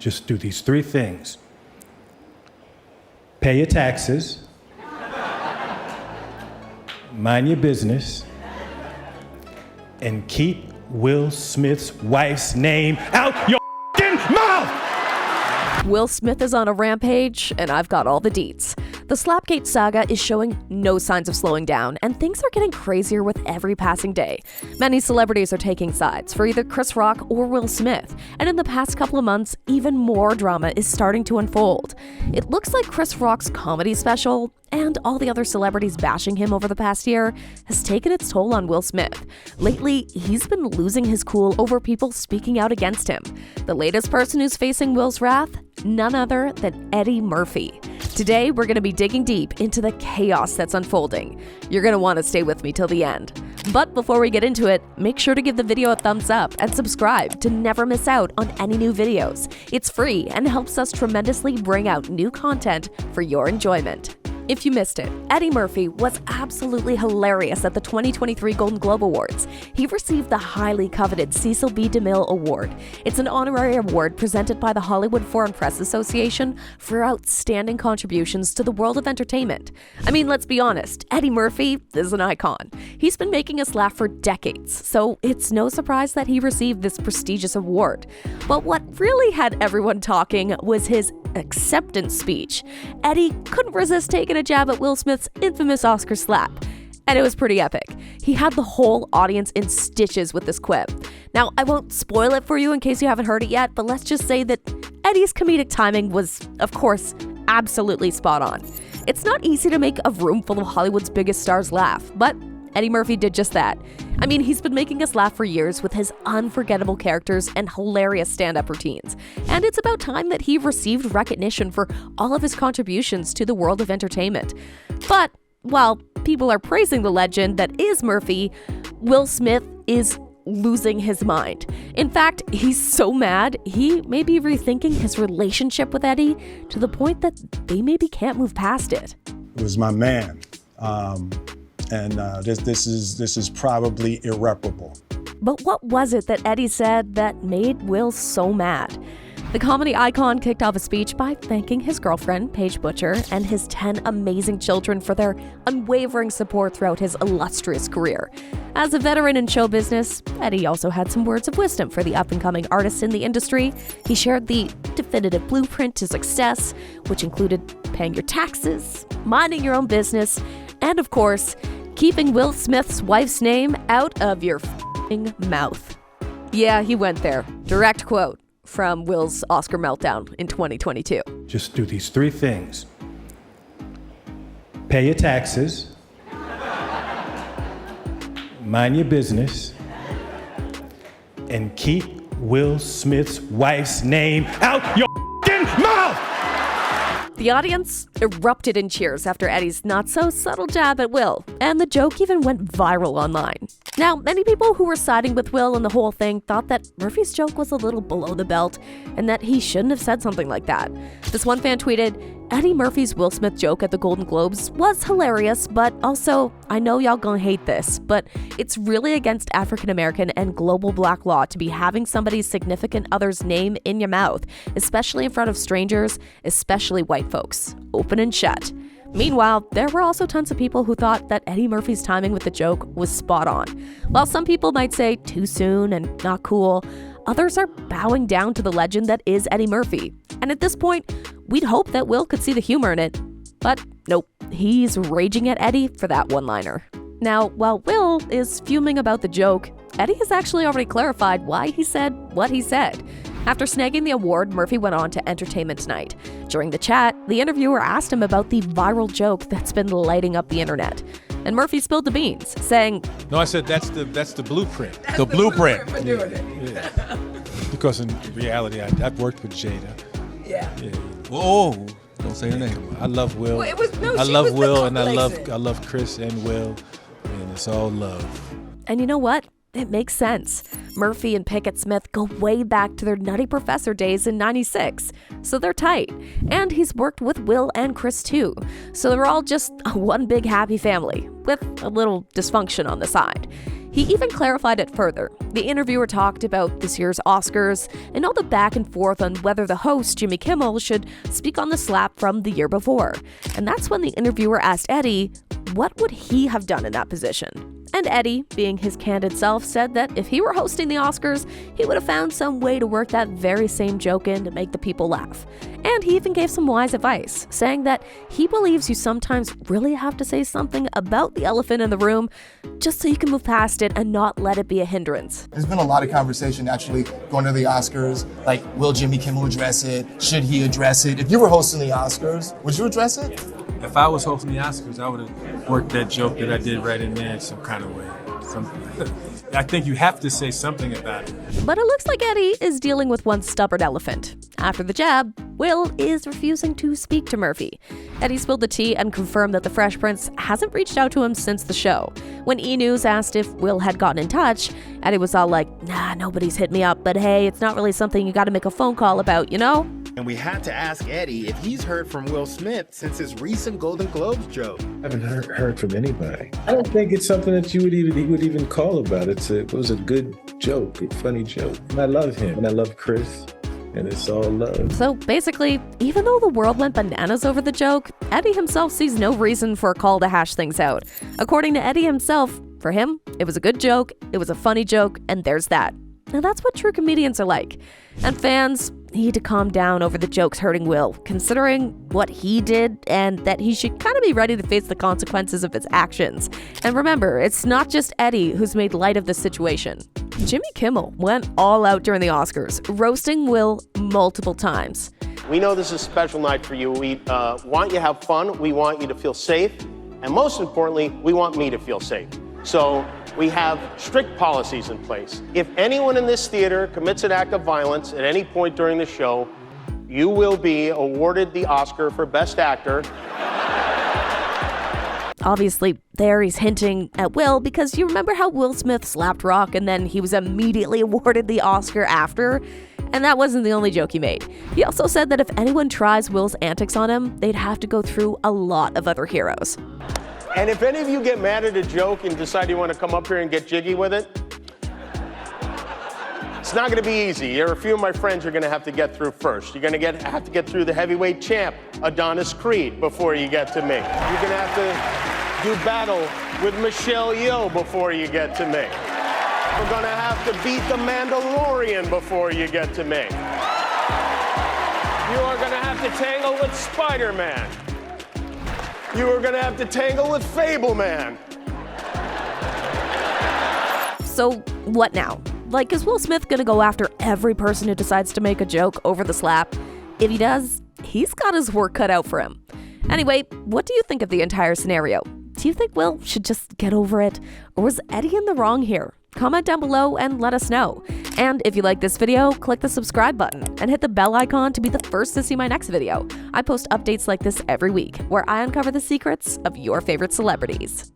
Just do these 3 things. Pay your taxes, mind your business, and keep Will Smith's wife's name out your f***ing mouth! Will Smith is on a rampage, and I've got all the deets. The Slapgate saga is showing no signs of slowing down, and things are getting crazier with every passing day. Many celebrities are taking sides for either Chris Rock or Will Smith, and in the past couple of months, even more drama is starting to unfold. It looks like Chris Rock's comedy special, and all the other celebrities bashing him over the past year, has taken its toll on Will Smith. Lately, he's been losing his cool over people speaking out against him. The latest person who's facing Will's wrath? None other than Eddie Murphy. Today, we're going to be digging deep into the chaos that's unfolding. You're going to want to stay with me till the end. But before we get into it, make sure to give the video a thumbs up and subscribe to never miss out on any new videos. It's free and helps us tremendously bring out new content for your enjoyment. If you missed it, Eddie Murphy was absolutely hilarious at the 2023 Golden Globe Awards. He received the highly coveted Cecil B. DeMille Award. It's an honorary award presented by the Hollywood Foreign Press Association for outstanding contributions to the world of entertainment. I mean, let's be honest, Eddie Murphy is an icon. He's been making us laugh for decades, so it's no surprise that he received this prestigious award. But what really had everyone talking was his acceptance speech. Eddie couldn't resist taking a jab at Will Smith's infamous Oscar slap, and it was pretty epic. He had the whole audience in stitches with this quip. Now, I won't spoil it for you in case you haven't heard it yet, but let's just say that Eddie's comedic timing was, of course, absolutely spot on. It's not easy to make a room full of Hollywood's biggest stars laugh, but Eddie Murphy did just that. I mean, he's been making us laugh for years with his unforgettable characters and hilarious stand-up routines. And it's about time that he received recognition for all of his contributions to the world of entertainment. But while people are praising the legend that is Murphy, Will Smith is losing his mind. In fact, he's so mad, he may be rethinking his relationship with Eddie to the point that they maybe can't move past it. It was my man. This is probably irreparable. But what was it that Eddie said that made Will so mad? The comedy icon kicked off a speech by thanking his girlfriend, Paige Butcher, and his 10 amazing children for their unwavering support throughout his illustrious career. As a veteran in show business, Eddie also had some words of wisdom for the up-and-coming artists in the industry. He shared the definitive blueprint to success, which included paying your taxes, minding your own business, and of course, keeping Will Smith's wife's name out of your f***ing mouth. Yeah, he went there. Direct quote from Will's Oscar meltdown in 2022. Just do these 3 things. Pay your taxes, mind your business, and keep Will Smith's wife's name out your f***ing mouth! The audience erupted in cheers after Eddie's not-so-subtle jab at Will, and the joke even went viral online. Now, many people who were siding with Will in the whole thing thought that Murphy's joke was a little below the belt and that he shouldn't have said something like that. This one fan tweeted, "Eddie Murphy's Will Smith joke at the Golden Globes was hilarious, but also, I know y'all gonna hate this, but it's really against African American and global black law to be having somebody's significant other's name in your mouth, especially in front of strangers, especially white folks. Open and shut." Meanwhile, there were also tons of people who thought that Eddie Murphy's timing with the joke was spot on. While some people might say too soon and not cool, others are bowing down to the legend that is Eddie Murphy. And at this point, we'd hope that Will could see the humor in it. But nope, he's raging at Eddie for that one-liner. Now, while Will is fuming about the joke, Eddie has actually already clarified why he said what he said. After snagging the award, Murphy went on to Entertainment Tonight. During the chat, the interviewer asked him about the viral joke that's been lighting up the internet. And Murphy spilled the beans, saying, "No, I said that's the blueprint. The blueprint for doing it. Yeah. Because in reality, I've worked with Jada. Yeah. Oh, don't say her name. I love Will. Well, it was, no, I she love was the Will, and I compilation. love Chris and Will, and it's all love. and you know what? It makes sense. Murphy and Pickett Smith go way back to their Nutty Professor days in '96, so they're tight. And he's worked with Will and Chris too, so they're all just one big happy family, with a little dysfunction on the side. He even clarified it further. The interviewer talked about this year's Oscars and all the back and forth on whether the host, Jimmy Kimmel, should speak on the slap from the year before. And that's when the interviewer asked Eddie, what would he have done in that position? And Eddie, being his candid self, said that if he were hosting the Oscars, he would have found some way to work that very same joke in to make the people laugh. And he even gave some wise advice, saying that he believes you sometimes really have to say something about the elephant in the room just so you can move past it and not let it be a hindrance. There's been a lot of conversation actually going to the Oscars, like, will Jimmy Kimmel address it? Should he address it? If you were hosting the Oscars, would you address it? If I was hosting the Oscars, I would have worked that joke that I did right in there in some kind of way. I think you have to say something about it. But it looks like Eddie is dealing with one stubborn elephant. After the jab, Will is refusing to speak to Murphy. Eddie spilled the tea and confirmed that the Fresh Prince hasn't reached out to him since the show. When E! News asked if Will had gotten in touch, Eddie was all like, nah, nobody's hit me up, but hey, it's not really something you gotta make a phone call about, you know? And we had to ask Eddie if he's heard from Will Smith since his recent Golden Globes joke. I haven't heard from anybody. I don't think it's something that he would even call about. It was a good joke, a funny joke. And I love him, and I love Chris, and it's all love. So basically, even though the world went bananas over the joke, Eddie himself sees no reason for a call to hash things out. According to Eddie himself, for him, it was a good joke, it was a funny joke, and there's that. Now that's what true comedians are like. And fans need to calm down over the jokes hurting Will, considering what he did and that he should kind of be ready to face the consequences of his actions. And remember, it's not just Eddie who's made light of the situation. Jimmy Kimmel went all out during the Oscars, roasting Will multiple times. We know this is a special night for you. We want you to have fun. We want you to feel safe. And most importantly, we want me to feel safe. So we have strict policies in place. If anyone in this theater commits an act of violence at any point during the show, you will be awarded the Oscar for Best Actor. Obviously, there he's hinting at Will because you remember how Will Smith slapped Rock and then he was immediately awarded the Oscar after? And that wasn't the only joke he made. He also said that if anyone tries Will's antics on him, they'd have to go through a lot of other heroes. And if any of you get mad at a joke and decide you want to come up here and get jiggy with it, it's not going to be easy. There are a few of my friends you're going to have to get through first. You're going to have to get through the heavyweight champ, Adonis Creed, before you get to me. You're going to have to do battle with Michelle Yeoh before you get to me. We're going to have to beat the Mandalorian before you get to me. You are going to have to tangle with Spider-Man. You are going to have to tangle with Fableman. So what now? Like, is Will Smith going to go after every person who decides to make a joke over the slap? If he does, he's got his work cut out for him. Anyway, what do you think of the entire scenario? Do you think Will should just get over it? Or was Eddie in the wrong here? Comment down below and let us know. And if you like this video, click the subscribe button and hit the bell icon to be the first to see my next video. I post updates like this every week, where I uncover the secrets of your favorite celebrities.